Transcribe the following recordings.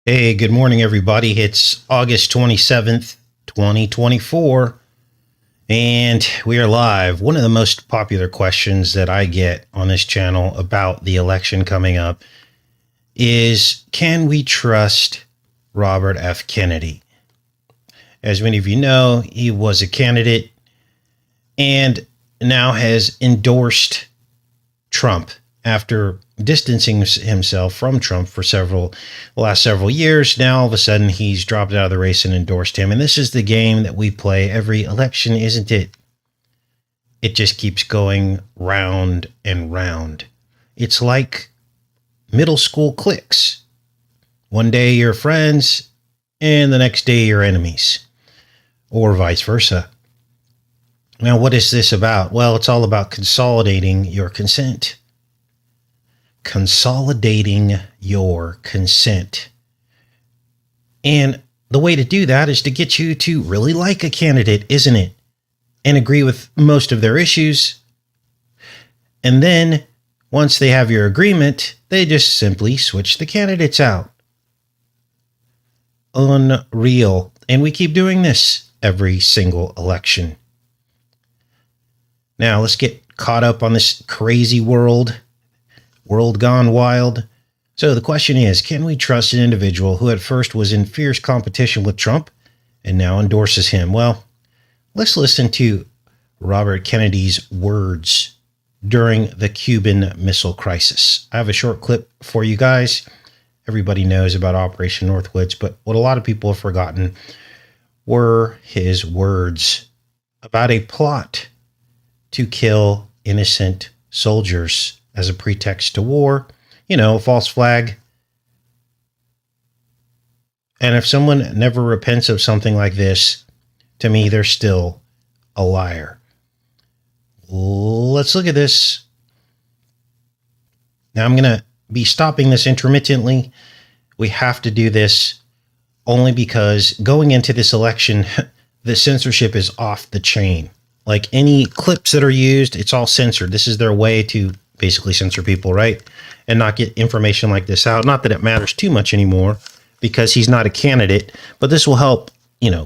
Hey, good morning, everybody. It's August 27th, 2024, and we are live. One of the most popular questions that I get on this channel about the election coming up is, can we trust Robert F. Kennedy? As many of you know, he was a candidate and now has endorsed Trump after distancing himself from Trump for the last several years. Now all of a sudden he's dropped out of the race and endorsed him. And this is the game that we play every election, isn't it? It just keeps going round and round. It's like middle school cliques. One day you're friends and the next day you're enemies, or vice versa. Now, what is this about? Well, it's all about consolidating your consent. Consolidating your consent. And the way to do that is to get you to really like a candidate, isn't it? And agree with most of their issues. And then once they have your agreement, they just simply switch the candidates out. Unreal. And we keep doing this every single election. Now let's get caught up on this crazy world gone wild. So the question is, can we trust an individual who at first was in fierce competition with Trump and now endorses him? Well, let's listen to Robert Kennedy's words during the Cuban Missile Crisis. I have a short clip for you guys. Everybody knows about Operation Northwoods, but what a lot of people have forgotten were his words about a plot to kill innocent soldiers as a pretext to war, a false flag. And if someone never repents of something like this, to me, they're still a liar. Let's look at this. Now, I'm going to be stopping this intermittently. We have to do this only because going into this election, the censorship is off the chain. Like any clips that are used, it's all censored. This is their way to basically censor people, right? And not get information like this out. Not that it matters too much anymore because he's not a candidate, but this will help,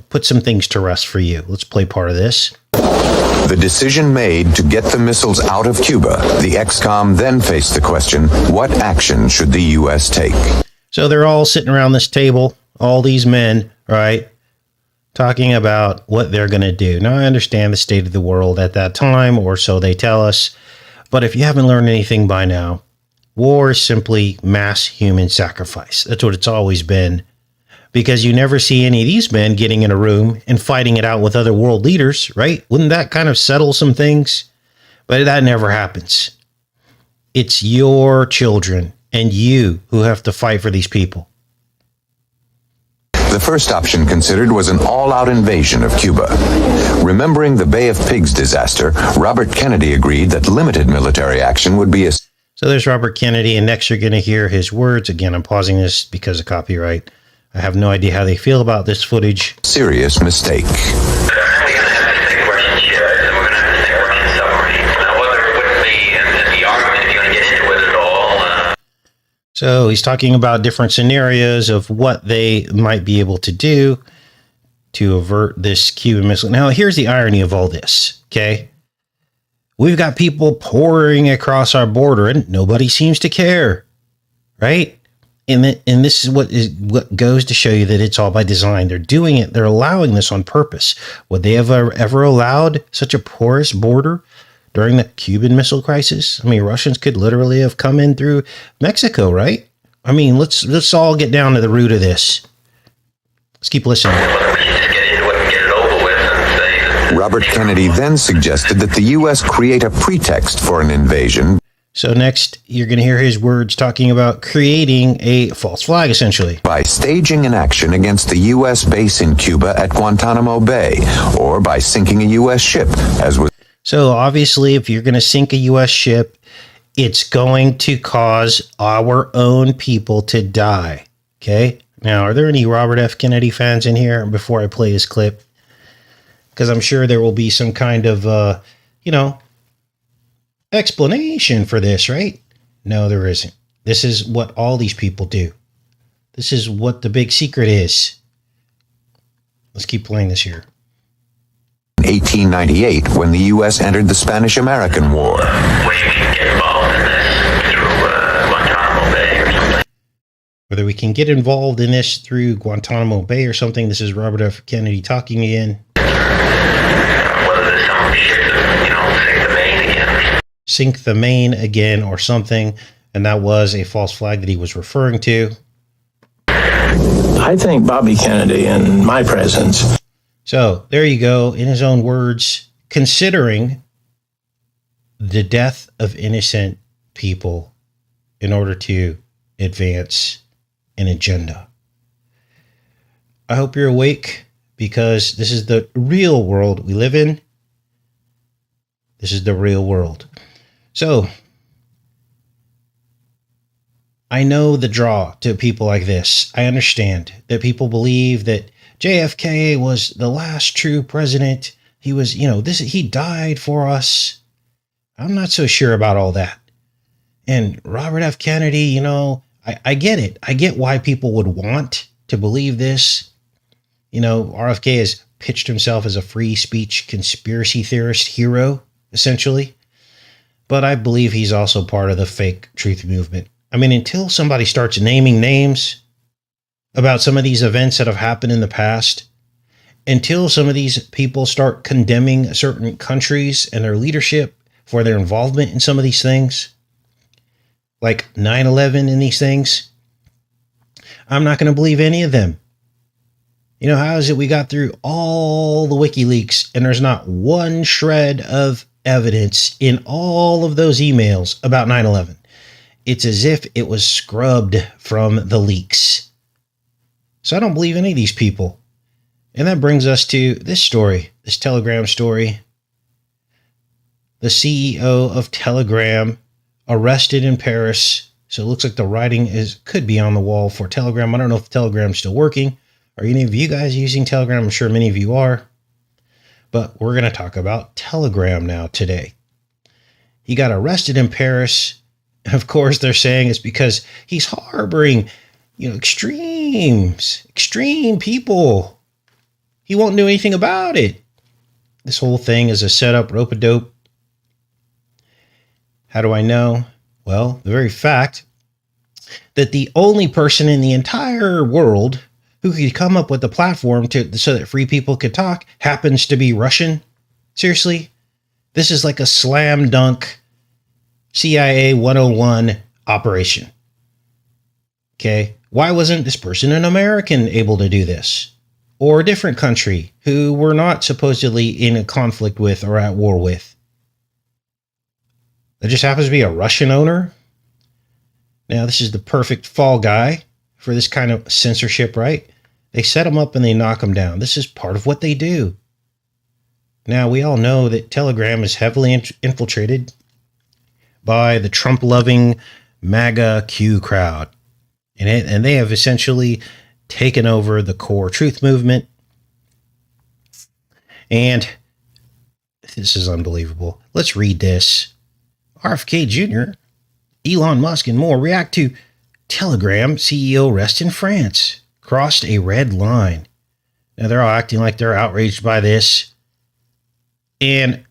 put some things to rest for you. Let's play part of this. The decision made to get the missiles out of Cuba, the ex-com then faced the question, what action should the U.S. take? So they're all sitting around this table, all these men, right? Talking about what they're going to do. Now, I understand the state of the world at that time, or so they tell us. But if you haven't learned anything by now, war is simply mass human sacrifice. That's what it's always been. Because you never see any of these men getting in a room and fighting it out with other world leaders, right? Wouldn't that kind of settle some things? But that never happens. It's your children and you who have to fight for these people. The first option considered was an all-out invasion of Cuba. Remembering the Bay of Pigs disaster, Robert Kennedy agreed that limited military action would be a... So there's Robert Kennedy, and next you're going to hear his words. Again, I'm pausing this because of copyright. I have no idea how they feel about this footage. Serious mistake. So he's talking about different scenarios of what they might be able to do to avert this Cuban missile. Now, here's the irony of all this, okay? We've got people pouring across our border and nobody seems to care, right? And this is what goes to show you that it's all by design. They're doing it. They're allowing this on purpose. Would they have ever allowed such a porous border during the Cuban Missile Crisis? I mean, Russians could literally have come in through Mexico, right? I mean, let's all get down to the root of this. Let's keep listening. Robert Kennedy then suggested that the U.S. create a pretext for an invasion. So next, you're going to hear his words talking about creating a false flag, essentially. By staging an action against the U.S. base in Cuba at Guantanamo Bay, or by sinking a U.S. ship, as was... So obviously, if you're going to sink a U.S. ship, it's going to cause our own people to die. Okay? Now, are there any Robert F. Kennedy fans in here before I play this clip? Because I'm sure there will be some kind of, explanation for this, right? No, there isn't. This is what all these people do. This is what the big secret is. Let's keep playing this here. 1898, when the U.S. entered the Spanish-American War. Whether we can get involved in this through Guantanamo Bay or something. This is Robert F. Kennedy talking again. Whether there's some shit that, sink the main again or something. And that was a false flag that he was referring to. I think Bobby Kennedy, in my presence. So there you go, in his own words, considering the death of innocent people in order to advance an agenda. I hope you're awake, because this is the real world we live in. This is the real world. So I know the draw to people like this. I understand that people believe that JFK was the last true president. He was, he died for us. I'm not so sure about all that. And Robert F. Kennedy, I get it. I get why people would want to believe this. RFK has pitched himself as a free speech conspiracy theorist hero, essentially. But I believe he's also part of the fake truth movement. I mean, until somebody starts naming names about some of these events that have happened in the past, until some of these people start condemning certain countries and their leadership for their involvement in some of these things, like 9/11 and these things, I'm not going to believe any of them. How is it we got through all the WikiLeaks and there's not one shred of evidence in all of those emails about 9/11? It's as if it was scrubbed from the leaks. So I don't believe any of these people. And that brings us to this story, this Telegram story. The CEO of Telegram arrested in Paris. So it looks like the writing could be on the wall for Telegram. I don't know if Telegram's still working. Are any of you guys using Telegram? I'm sure many of you are. But we're going to talk about Telegram now today. He got arrested in Paris. And of course, they're saying it's because he's harboring, extreme people. He won't do anything about it. This whole thing is a setup, rope-a-dope. How do I know? Well, the very fact that the only person in the entire world who could come up with a platform so that free people could talk happens to be Russian. Seriously, this is like a slam dunk CIA 101 operation. Okay, why wasn't this person an American able to do this? Or a different country who we're not supposedly in a conflict with or at war with? There just happens to be a Russian owner. Now, this is the perfect fall guy for this kind of censorship, right? They set him up and they knock him down. This is part of what they do. Now, we all know that Telegram is heavily infiltrated by the Trump-loving MAGA Q crowd. And they have essentially taken over the core truth movement. And this is unbelievable. Let's read this. RFK Jr., Elon Musk, and more react to Telegram CEO arrest in France. Crossed a red line. Now, they're all acting like they're outraged by this. And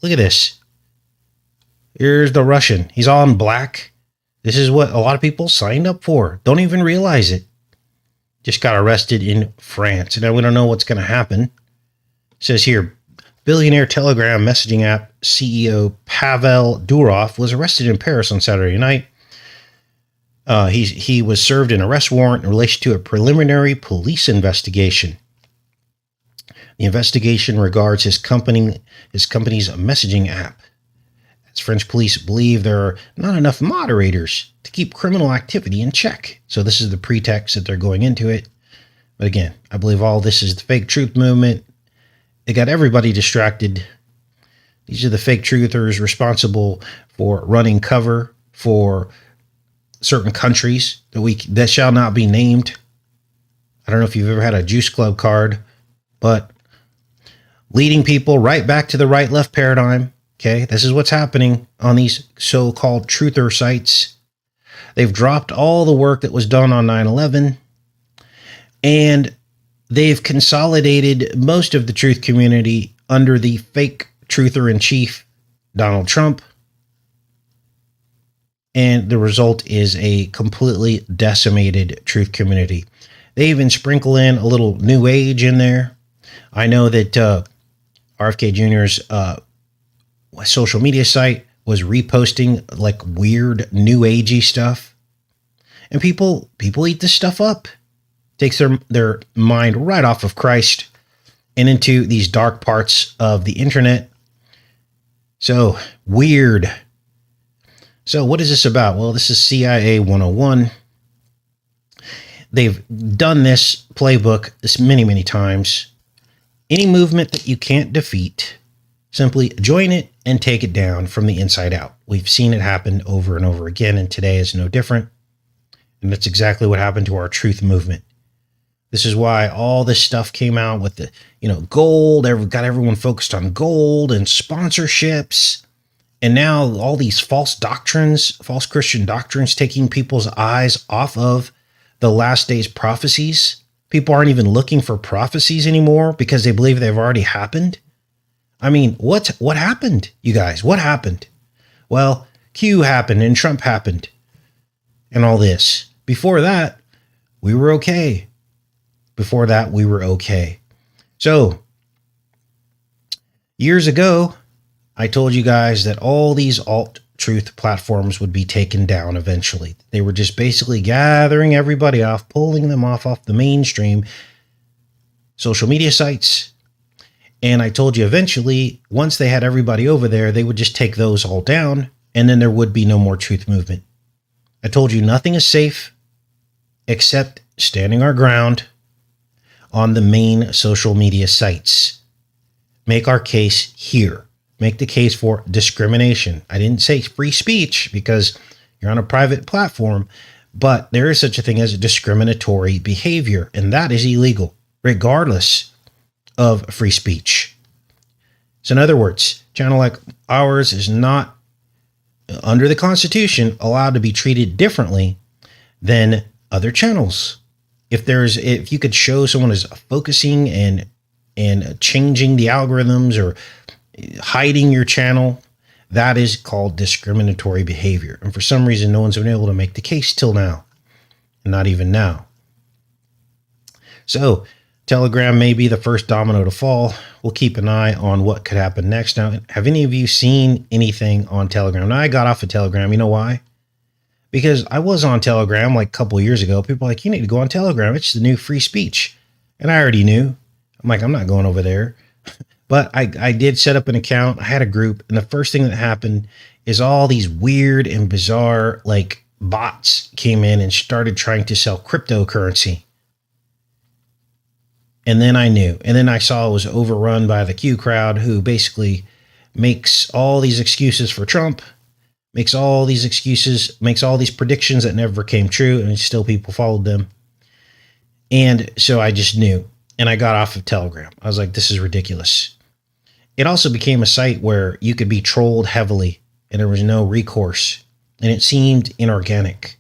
look at this. Here's the Russian. He's all in black. This is what a lot of people signed up for. Don't even realize it. Just got arrested in France. Now, we don't know what's going to happen. It says here, billionaire Telegram messaging app CEO Pavel Durov was arrested in Paris on Saturday night. He was served an arrest warrant in relation to a preliminary police investigation. The investigation regards his company's messaging app. As French police believe there are not enough moderators to keep criminal activity in check. So this is the pretext that they're going into it. But again, I believe all this is the fake truth movement. It got everybody distracted. These are the fake truthers responsible for running cover for certain countries that shall not be named. I don't know if you've ever had a Juice Club card, but leading people right back to the right-left paradigm. Okay, this is what's happening on these so-called truther sites. They've dropped all the work that was done on 9/11. And they've consolidated most of the truth community under the fake truther in chief, Donald Trump. And the result is a completely decimated truth community. They even sprinkle in a little new age in there. I know that RFK Jr.'s social media site was reposting like weird new agey stuff. And people eat this stuff up. Takes their mind right off of Christ and into these dark parts of the internet. So weird. So what is this about? Well, this is CIA 101. They've done this playbook this many, many times. Any movement that you can't defeat, simply join it and take it down from the inside out. We've seen it happen over and over again, and today is no different. And that's exactly what happened to our truth movement. This is why all this stuff came out with the, gold. Got everyone focused on gold and sponsorships. And now all these false doctrines, false Christian doctrines, taking people's eyes off of the last days prophecies. People aren't even looking for prophecies anymore because they believe they've already happened. I mean, what happened, you guys? What happened? Well, Q happened and Trump happened and all this. Before that, we were okay. So, years ago, I told you guys that all these alt-truth platforms would be taken down eventually. They were just basically gathering everybody off, pulling them off the mainstream social media sites. And I told you eventually, once they had everybody over there, they would just take those all down, and then there would be no more truth movement. I told you nothing is safe except standing our ground on the main social media sites. Make our case here. Make the case for discrimination. I didn't say free speech because you're on a private platform, but there is such a thing as discriminatory behavior, and that is illegal, regardless of free speech. So in other words, a channel like ours is not, under the Constitution, allowed to be treated differently than other channels. If you could show someone is focusing and changing the algorithms or hiding your channel, that is called discriminatory behavior. And for some reason, no one's been able to make the case till now. Not even now. So Telegram may be the first domino to fall. We'll keep an eye on what could happen next. Now, have any of you seen anything on Telegram? Now, I got off of Telegram. You know why? Because I was on Telegram like a couple of years ago. People were like, you need to go on Telegram. It's the new free speech. And I already knew. I'm like, I'm not going over there. But I did set up an account. I had a group. And the first thing that happened is all these weird and bizarre like bots came in and started trying to sell cryptocurrency. And then I knew. And then I saw it was overrun by the Q crowd, who basically makes all these excuses for Trump, makes all these predictions that never came true, and still people followed them. And so I just knew. And I got off of Telegram. I was like, this is ridiculous. It also became a site where you could be trolled heavily and there was no recourse. And it seemed inorganic.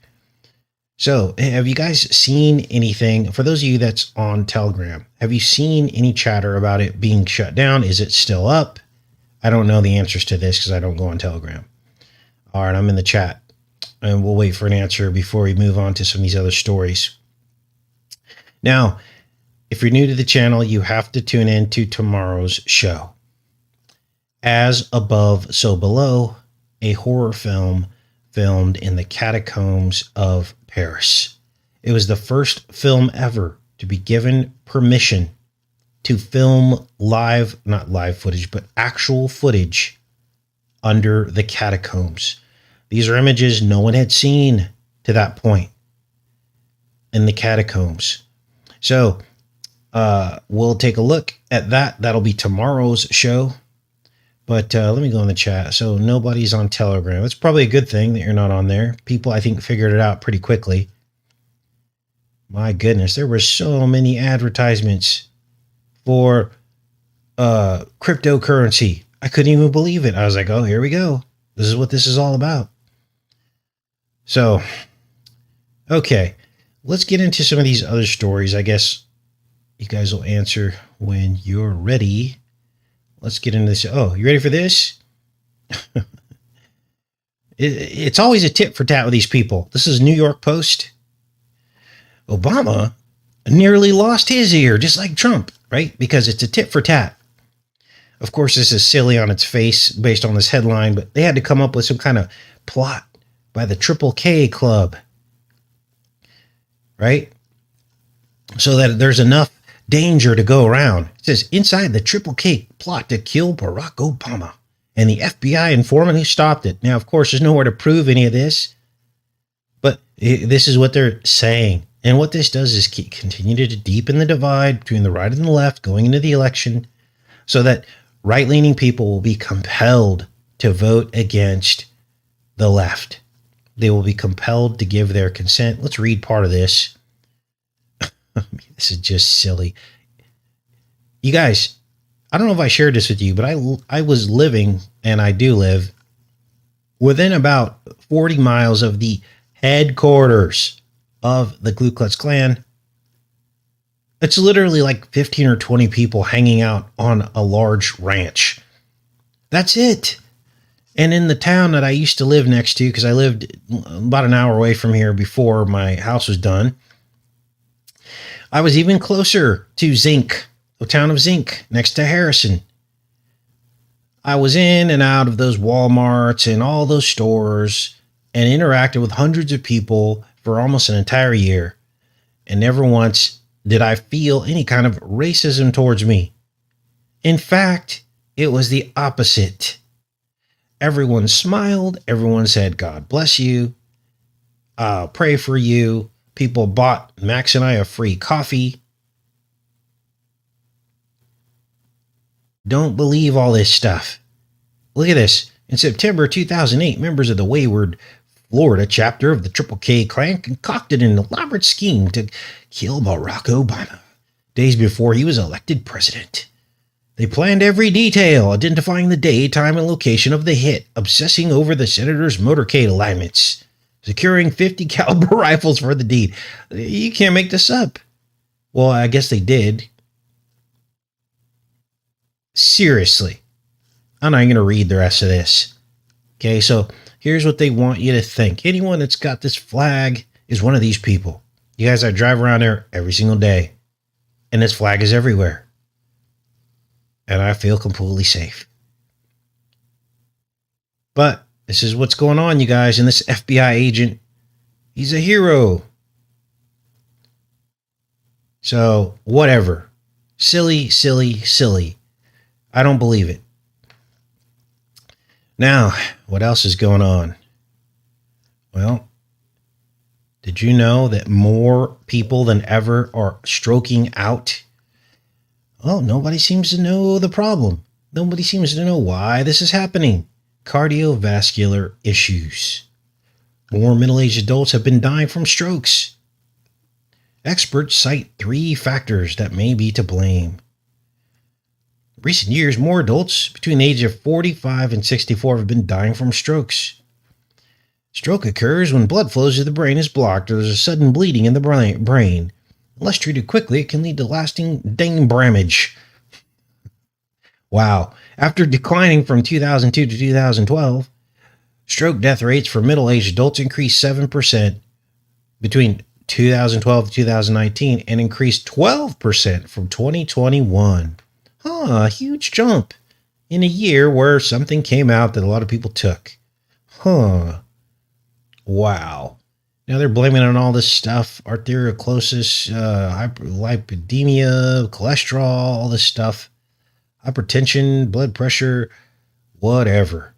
So have you guys seen anything, for those of you that's on Telegram, have you seen any chatter about it being shut down? Is it still up? I don't know the answers to this because I don't go on Telegram. All right, I'm in the chat and we'll wait for an answer before we move on to some of these other stories. Now, if you're new to the channel, you have to tune in to tomorrow's show. As Above, So Below, a horror film filmed in the catacombs of Paris. It was the first film ever to be given permission to film not live footage, but actual footage under the catacombs. These are images no one had seen to that point in the catacombs. So we'll take a look at that. That'll be tomorrow's show. But let me go in the chat. So nobody's on Telegram. It's probably a good thing that you're not on there. People, I think, figured it out pretty quickly. My goodness, there were so many advertisements for cryptocurrency. I couldn't even believe it. I was like, oh, here we go. This is what this is all about. So, okay, let's get into some of these other stories. I guess you guys will answer when you're ready. Let's get into this. Oh, you ready for this? It's always a tit for tat with these people. This is New York Post. Obama nearly lost his ear, just like Trump, right? Because it's a tit for tat. Of course, this is silly on its face based on this headline, but they had to come up with some kind of plot by the Triple K Club, right? So that there's enough danger to go around. It says, inside the Triple K plot to kill Barack Obama and the FBI informant who stopped it. Now, of course, there's nowhere to prove any of this, but this is what they're saying. And what this does is continue to deepen the divide between the right and the left going into the election, so that right-leaning people will be compelled to vote against the left. They will be compelled to give their consent. Let's read part of this. This is just silly. You guys, I don't know if I shared this with you, but I was living, and I do live, within about 40 miles of the headquarters of the Ku Klux Klan. It's literally like 15 or 20 people hanging out on a large ranch. That's it. And in the town that I used to live next to, because I lived about an hour away from here before my house was done, I was even closer to Zinc, the town of Zinc, next to Harrison. I was in and out of those Walmarts and all those stores and interacted with hundreds of people for almost an entire year. And never once did I feel any kind of racism towards me. In fact, it was the opposite. Everyone smiled. Everyone said, God bless you. I'll pray for you. People bought Max and I a free coffee. Don't believe all this stuff. Look at this. In September 2008, members of the Wayward, Florida chapter of the Triple K Klan concocted an elaborate scheme to kill Barack Obama days before he was elected president. They planned every detail, identifying the day, time, and location of the hit, obsessing over the senator's motorcade alignments, securing 50 caliber rifles for the deed. You can't make this up. Well, I guess they did. Seriously. I'm not going to read the rest of this. Okay, so here's what they want you to think. Anyone that's got this flag is one of these people. You guys, I drive around there every single day, and this flag is everywhere. And I feel completely safe. But this is what's going on, you guys. And this FBI agent, he's a hero. So, whatever. Silly, silly, silly. I don't believe it. Now, what else is going on? Well, did you know that more people than ever are stroking out? Oh, nobody seems to know the problem. Nobody seems to know why this is happening. Cardiovascular issues. More middle-aged adults have been dying from strokes. Experts cite 3 factors that may be to blame. In recent years, more adults between the age of 45 and 64 have been dying from strokes. Stroke occurs when blood flows to the brain is blocked or there's a sudden bleeding in the brain. Unless treated quickly, it can lead to lasting damage. Wow. After declining from 2002 to 2012, stroke death rates for middle-aged adults increased 7% between 2012 to 2019 and increased 12% from 2021. A huge jump in a year where something came out that a lot of people took. Wow. Now they're blaming it on all this stuff, arteriosclerosis, hyperlipidemia, cholesterol, all this stuff, hypertension, blood pressure, whatever.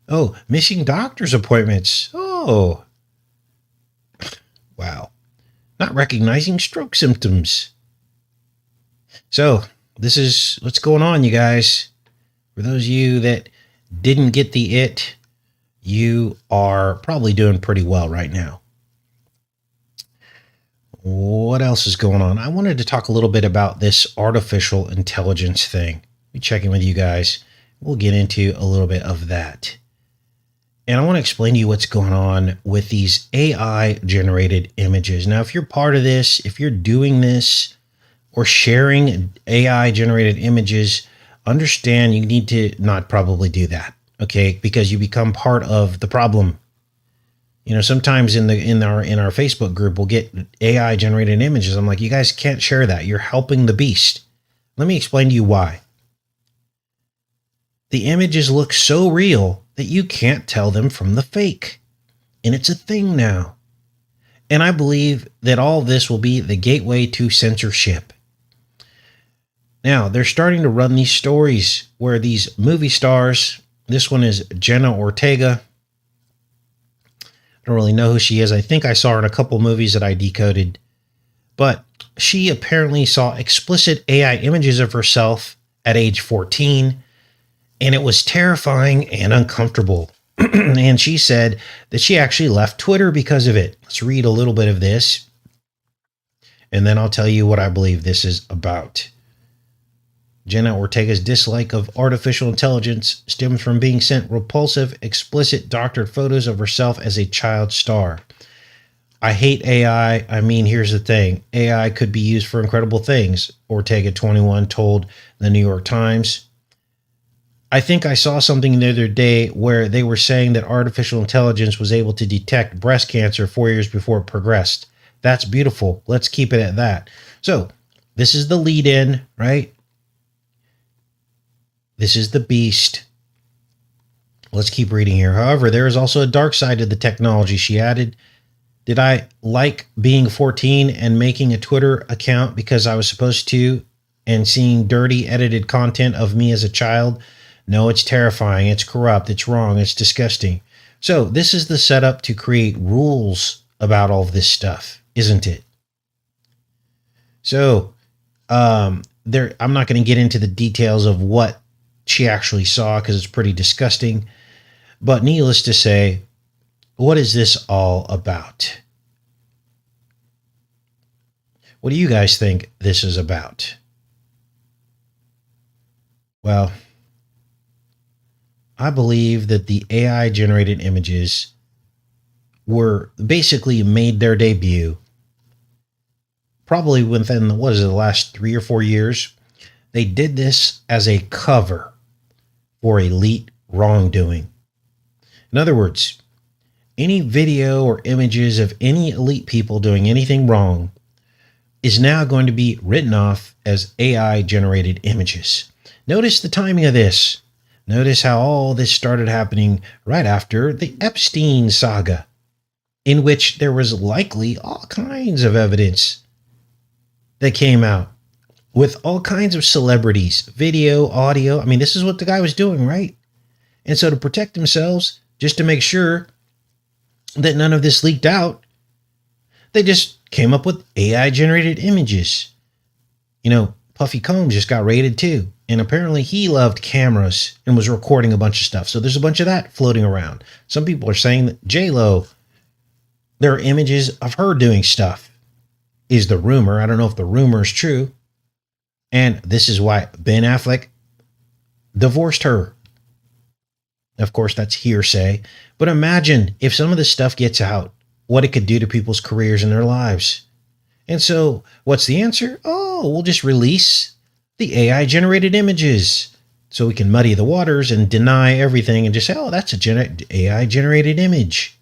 Oh, missing doctor's appointments. Oh, wow. Not recognizing stroke symptoms. So this is what's going on, you guys. For those of you that didn't get the it, you are probably doing pretty well right now. What else is going on? I wanted to talk a little bit about this artificial intelligence thing. Be checking with you guys. We'll get into a little bit of that. And I want to explain to you what's going on with these AI generated images. Now, if you're part of this, if you're doing this or sharing AI generated images, understand you need to not probably do that. Okay, because you become part of the problem. You know, sometimes in our Facebook group, we'll get AI generated images. I'm like, you guys can't share that. You're helping the beast. Let me explain to you why. The images look so real that you can't tell them from the fake. And it's a thing now. And I believe that all this will be the gateway to censorship. Now, they're starting to run these stories where these movie stars, this one is Jenna Ortega. I don't really know who she is. I think I saw her in a couple movies that I decoded. But she apparently saw explicit AI images of herself at age 14. And it was terrifying and uncomfortable. And she said that she actually left Twitter because of it. Let's read a little bit of this. And then I'll tell you what I believe this is about. Jenna Ortega's dislike of artificial intelligence stems from being sent repulsive, explicit, doctored photos of herself as a child star. I hate AI. I mean, here's the thing. AI could be used for incredible things, Ortega 21 told the New York Times. I think I saw something the other day where they were saying that artificial intelligence was able to detect breast cancer 4 years before it progressed. That's beautiful. Let's keep it at that. So this is the lead in, right? This is the beast. Let's keep reading here. However, there is also a dark side to the technology, she added. Did I like being 14 and making a Twitter account because I was supposed to and seeing dirty edited content of me as a child? No, it's terrifying. It's corrupt. It's wrong. It's disgusting. So this is the setup to create rules about all of this stuff, isn't it? So I'm not going to get into the details of what she actually saw because it's pretty disgusting. But needless to say, what is this all about? What do you guys think this is about? Well, I believe that the AI generated images were basically made their debut probably within, the last 3 or 4 years. They did this as a cover for elite wrongdoing. In other words, any video or images of any elite people doing anything wrong is now going to be written off as AI generated images. Notice the timing of this. Notice how all this started happening right after the Epstein saga, in which there was likely all kinds of evidence that came out with all kinds of celebrities, video, audio. I mean, this is what the guy was doing, right? And so to protect themselves, just to make sure that none of this leaked out, they just came up with AI generated images. You know, Puffy Combs just got raided too. And apparently he loved cameras and was recording a bunch of stuff. So there's a bunch of that floating around. Some people are saying that J-Lo, there are images of her doing stuff, is the rumor. I don't know if the rumor is true. And this is why Ben Affleck divorced her. Of course, that's hearsay. But imagine if some of this stuff gets out, what it could do to people's careers and their lives. And so what's the answer? Oh, we'll just release the AI generated images so we can muddy the waters and deny everything and just say, oh, that's a AI generated image.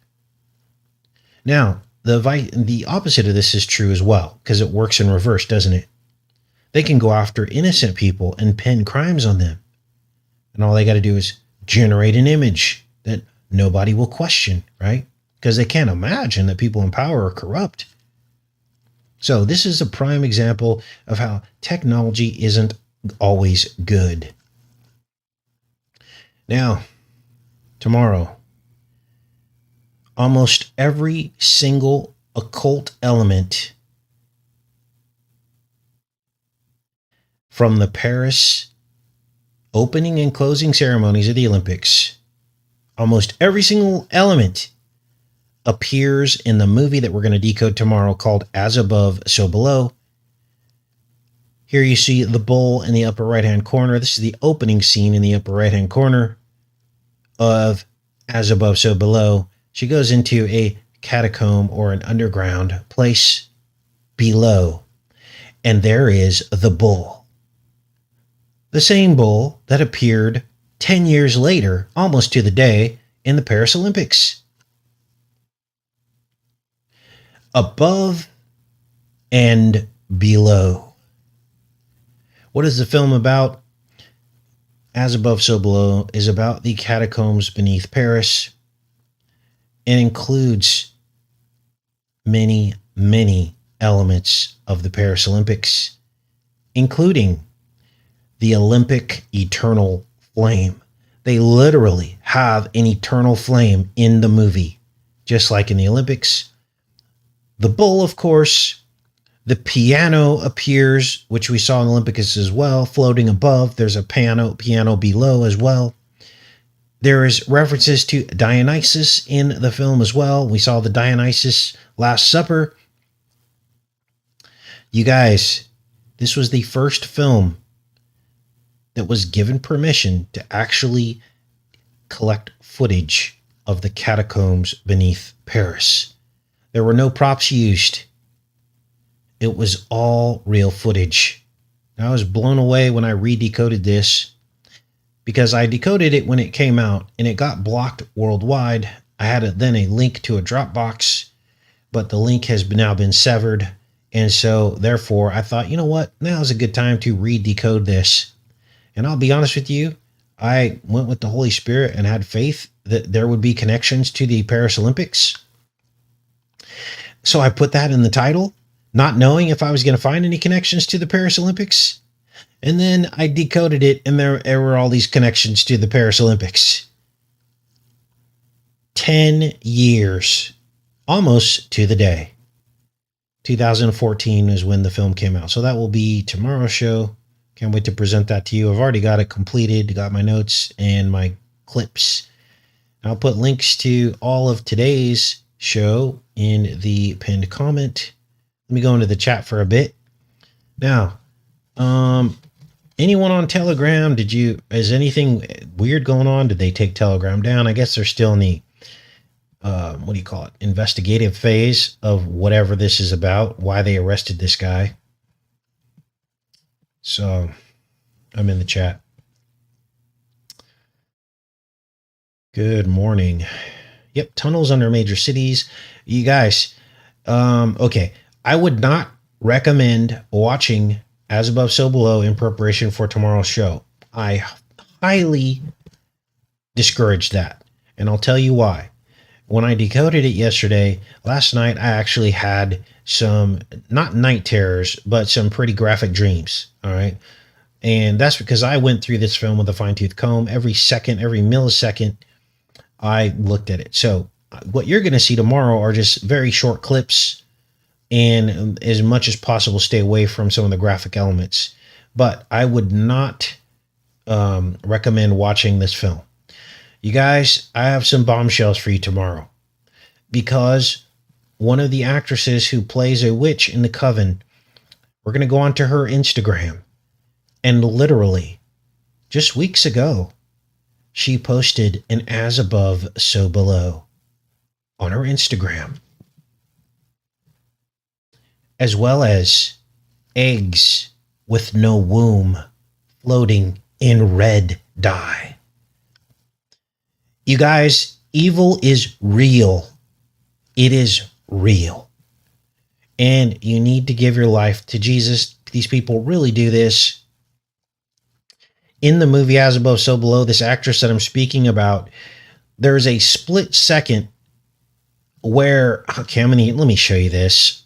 Now, the opposite of this is true as well, because it works in reverse, doesn't it? They can go after innocent people and pin crimes on them. And all they got to do is generate an image that nobody will question, right? Because they can't imagine that people in power are corrupt. So this is a prime example of how technology isn't always good. Now, tomorrow, almost every single occult element from the Paris opening and closing ceremonies of the Olympics, almost every single element appears in the movie that we're going to decode tomorrow called As Above, So Below. Here you see the bowl in the upper right-hand corner. This is the opening scene in the upper right-hand corner of As Above, So Below, she goes into a catacomb or an underground place below, and there is the bull. The same bull that appeared 10 years later, almost to the day, in the Paris Olympics. Above and Below. What is the film about? As Above, So Below is about the catacombs beneath Paris and includes many, many elements of the Paris Olympics, including the Olympic eternal flame. They literally have an eternal flame in the movie, just like in the Olympics. The bull, of course. The piano appears, which we saw in the Olympics as well, floating above. There's a piano below as well. There is references to Dionysus in the film as well. We saw the Dionysus Last Supper. You guys, this was the first film that was given permission to actually collect footage of the catacombs beneath Paris. There were no props used. It was all real footage. I was blown away when I re-decoded this because I decoded it when it came out and it got blocked worldwide. I had then a link to a Dropbox, but the link has now been severed. And so therefore I thought, you know what? Now is a good time to re-decode this. And I'll be honest with you, I went with the Holy Spirit and had faith that there would be connections to the Paris Olympics. So I put that in the title, not knowing if I was going to find any connections to the Paris Olympics. And then I decoded it, and there were all these connections to the Paris Olympics. 10 years, almost to the day. 2014 is when the film came out. So that will be tomorrow's show. Can't wait to present that to you. I've already got it completed, got my notes and my clips. I'll put links to all of today's show in the pinned comment. Let me go into the chat for a bit. Now, anyone on Telegram, is anything weird going on? Did they take Telegram down? I guess they're still in the, investigative phase of whatever this is about, why they arrested this guy. So I'm in the chat. Good morning. Yep, tunnels under major cities. You guys, okay. I would not recommend watching As Above, So Below in preparation for tomorrow's show. I highly discourage that. And I'll tell you why. When I decoded it yesterday, last night, I actually had some, not night terrors, but some pretty graphic dreams. All right. And that's because I went through this film with a fine-tooth comb. Every second, every millisecond, I looked at it. So what you're going to see tomorrow are just very short clips, and as much as possible, stay away from some of the graphic elements. But I would not recommend watching this film. You guys, I have some bombshells for you tomorrow, because one of the actresses who plays a witch in the Coven, we're going to go onto her Instagram, and literally just weeks ago, she posted an As Above, So Below on her Instagram, as well as eggs with no womb floating in red dye. You guys, evil is real. It is real. And you need to give your life to Jesus. These people really do this. In the movie As Above, So Below, this actress that I'm speaking about, there's a split second where, okay, let me show you this.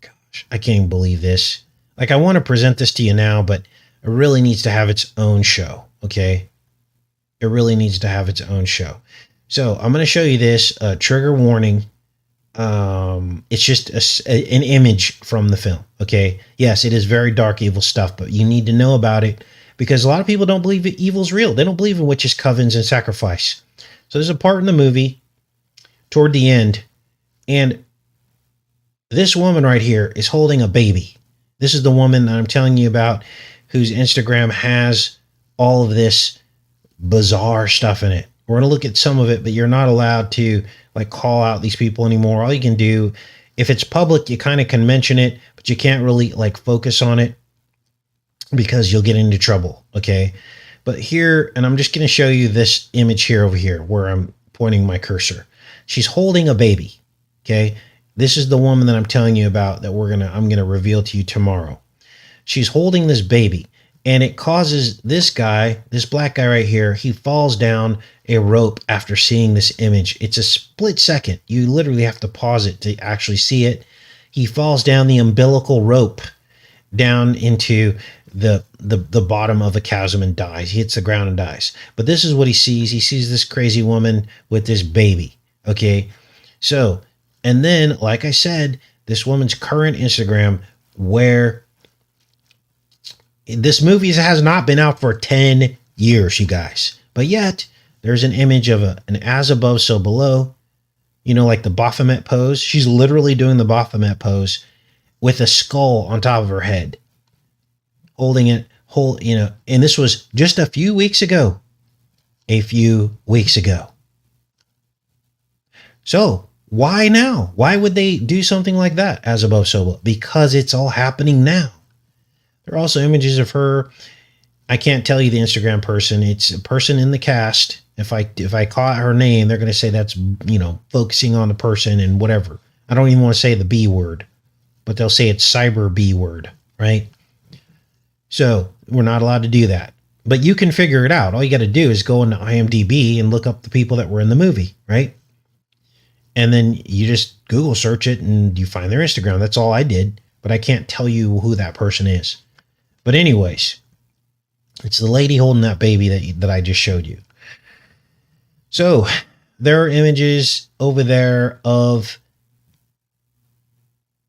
Gosh, I can't even believe this. Like, I want to present this to you now, but it really needs to have its own show, okay? It really needs to have its own show. So I'm going to show you this, trigger warning. It's just an image from the film, okay? Yes, it is very dark, evil stuff, but you need to know about it, because a lot of people don't believe that evil's real. They don't believe in witches, covens, and sacrifice. So there's a part in the movie toward the end, and this woman right here is holding a baby. This is the woman that I'm telling you about, whose Instagram has all of this bizarre stuff in it, We're going to look at some of it, but you're not allowed to like call out these people anymore. All you can do, if it's public, you kind of can mention it, but you can't really like focus on it because you'll get into trouble. Okay. But here, and I'm just going to show you this image here over here where I'm pointing my cursor. She's holding a baby. Okay. This is the woman that I'm telling you about that I'm going to reveal to you tomorrow. She's holding this baby, and it causes this guy, this black guy right here, he falls down a rope after seeing this image. It's a split second. You literally have to pause it to actually see it. He falls down the umbilical rope down into the bottom of a chasm and dies. He hits the ground and dies. But this is what he sees. He sees this crazy woman with this baby. Okay. So, and then, like I said, this woman's current Instagram, where this movie has not been out for 10 years, you guys. But yet, there's an image of an as above, so below, you know, like the Baphomet pose. She's literally doing the Baphomet pose with a skull on top of her head, holding it, and this was just a few weeks ago. So why now? Why would they do something like that? As above, so below? Because it's all happening now. There are also images of her. I can't tell you the Instagram person. It's a person in the cast. If I call out her name, they're going to say that's, focusing on the person and whatever. I don't even want to say the B word, but they'll say it's cyber B word, right? So we're not allowed to do that. But you can figure it out. All you got to do is go into IMDb and look up the people that were in the movie, right? And then you just Google search it and you find their Instagram. That's all I did. But I can't tell you who that person is. But anyways, it's the lady holding that baby that I just showed you. So there are images over there of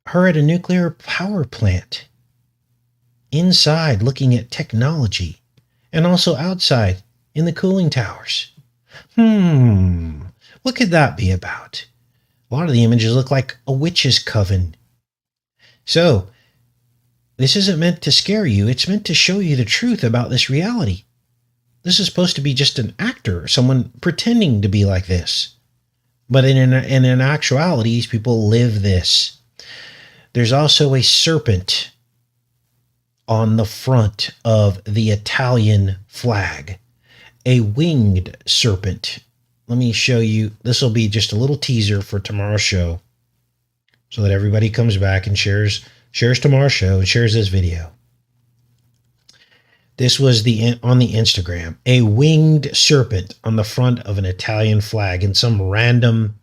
her at a nuclear power plant, inside looking at technology, and also outside in the cooling towers. What could that be about? A lot of the images look like a witch's coven. So this isn't meant to scare you. It's meant to show you the truth about this reality. This is supposed to be just an actor, someone pretending to be like this. But in actuality, these people live this. There's also a serpent on the front of the Italian flag, a winged serpent. Let me show you. This will be just a little teaser for tomorrow's show so that everybody comes back and shares tomorrow's show and shares this video. This was on the Instagram, a winged serpent on the front of an Italian flag in some random,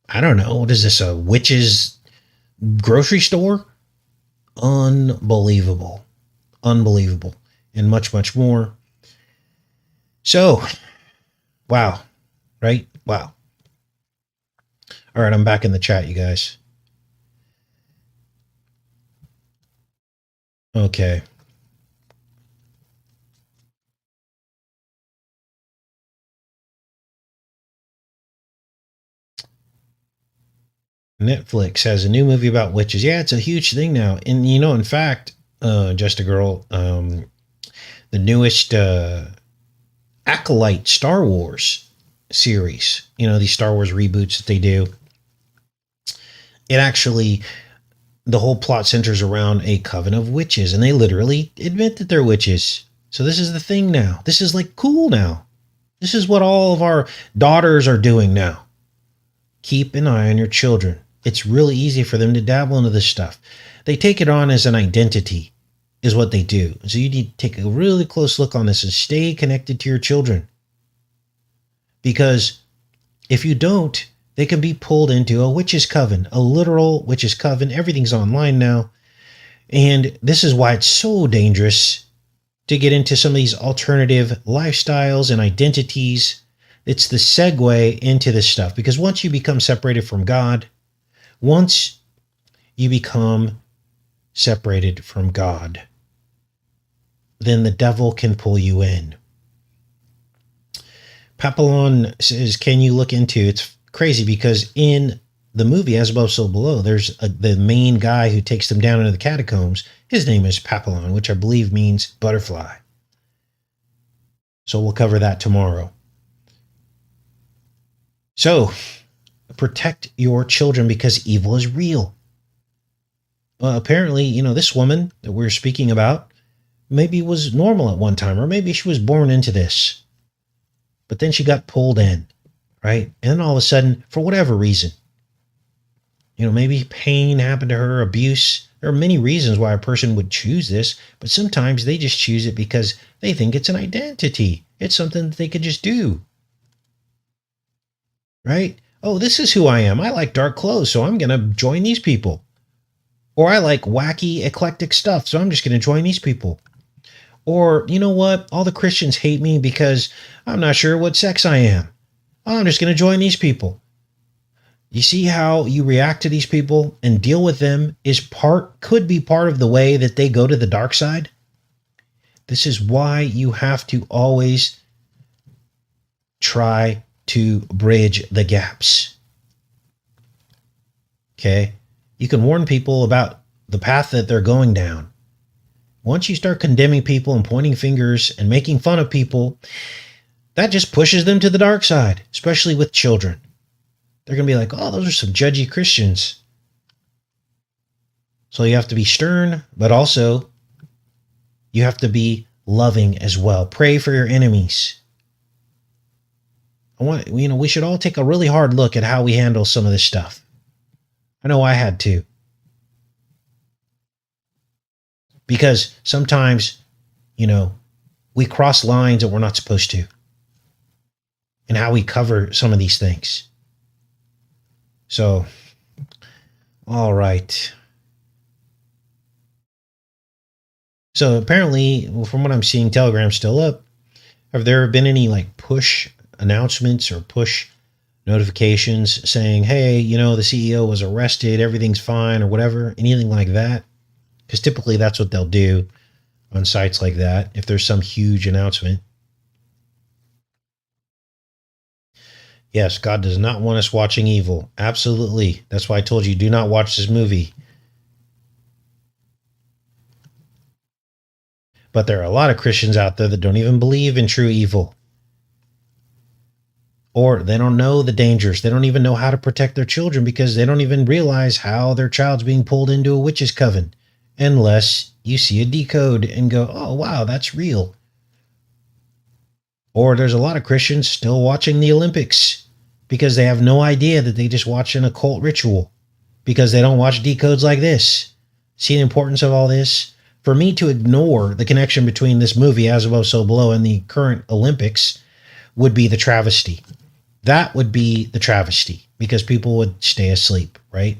I don't know, what is this, a witch's grocery store? Unbelievable. And much, much more. So, wow, right? Wow. All right, I'm back in the chat, you guys. Okay. Netflix has a new movie about witches. Yeah, it's a huge thing now. And, in fact, Just a Girl, the newest Acolyte Star Wars series, these Star Wars reboots that they do, it actually, the whole plot centers around a coven of witches, and they literally admit that they're witches. So this is the thing now. This is like cool now. This is what all of our daughters are doing now. Keep an eye on your children. It's really easy for them to dabble into this stuff. They take it on as an identity, is what they do. So you need to take a really close look on this and stay connected to your children. Because if you don't, they can be pulled into a witch's coven, a literal witch's coven. Everything's online now. And this is why it's so dangerous to get into some of these alternative lifestyles and identities. It's the segue into this stuff. Because once you become separated from God, then the devil can pull you in. Papillon says, can you look into, it's crazy because in the movie As Above, So Below, there's the main guy who takes them down into the catacombs. His name is Papillon, which I believe means butterfly. So we'll cover that tomorrow. So protect your children because evil is real. Apparently, this woman that we're speaking about maybe was normal at one time, or maybe she was born into this, but then she got pulled in, right? And then all of a sudden, for whatever reason, maybe pain happened to her, abuse. There are many reasons why a person would choose this, but sometimes they just choose it because they think it's an identity. It's something that they could just do. Right? Oh, this is who I am. I like dark clothes, so I'm going to join these people. Or I like wacky, eclectic stuff, so I'm just going to join these people. Or, you know what? All the Christians hate me because I'm not sure what sex I am. I'm just going to join these people. You see how you react to these people and deal with them could be part of the way that they go to the dark side. This is why you have to always try to bridge the gaps. Okay? You can warn people about the path that they're going down. Once you start condemning people and pointing fingers and making fun of people, that just pushes them to the dark side, especially with children. They're going to be like, oh, those are some judgy Christians. So you have to be stern, but also you have to be loving as well. Pray for your enemies. We should all take a really hard look at how we handle some of this stuff. I know I had to. Because sometimes, we cross lines that we're not supposed to. And how we cover some of these things. So, all right. So apparently, from what I'm seeing, Telegram's still up. Have there been any push announcements or push notifications saying, hey, the CEO was arrested, everything's fine or whatever, anything like that? Because typically that's what they'll do on sites like that if there's some huge announcement. Yes, God does not want us watching evil. Absolutely. That's why I told you, do not watch this movie. But there are a lot of Christians out there that don't even believe in true evil. Or they don't know the dangers. They don't even know how to protect their children because they don't even realize how their child's being pulled into a witch's coven. Unless you see a decode and go, oh, wow, that's real. Or there's a lot of Christians still watching the Olympics because they have no idea that they just watch an occult ritual because they don't watch decodes like this. See the importance of all this? For me to ignore the connection between this movie, As Above, So Below, and the current Olympics would be the travesty. That would be the travesty because people would stay asleep, right?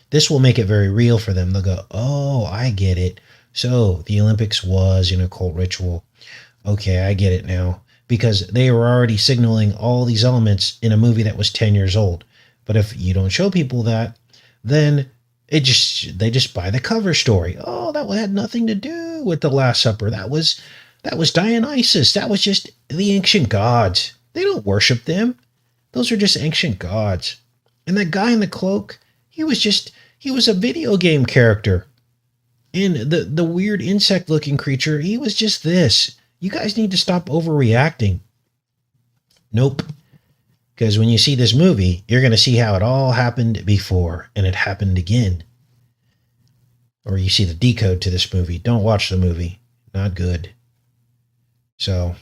This will make it very real for them. They'll go, oh, I get it. So the Olympics was an occult ritual. Okay, I get it now. Because they were already signaling all these elements in a movie that was 10 years old. But if you don't show people that, then they just buy the cover story. Oh, that had nothing to do with the Last Supper. That was Dionysus. That was just the ancient gods. They don't worship them. Those are just ancient gods. And that guy in the cloak, he was a video game character. And the weird insect looking creature, he was just this. You guys need to stop overreacting. Nope. Because when you see this movie, you're going to see how it all happened before and it happened again. Or you see the decode to this movie. Don't watch the movie. Not good. So,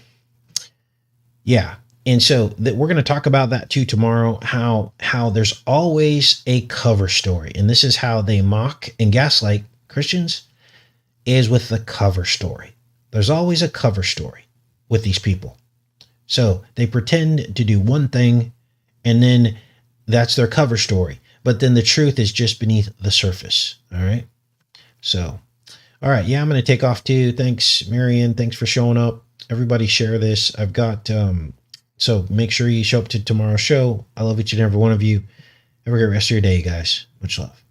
yeah. And so we're going to talk about that too tomorrow, how there's always a cover story. And this is how they mock and gaslight Christians, is with the cover story. There's always a cover story with these people. So they pretend to do one thing and then that's their cover story. But then the truth is just beneath the surface. All right. So, all right. Yeah, I'm going to take off too. Thanks, Marion. Thanks for showing up. Everybody share this. I've got, so make sure you show up to tomorrow's show. I love each and every one of you. Have a great rest of your day, guys. Much love.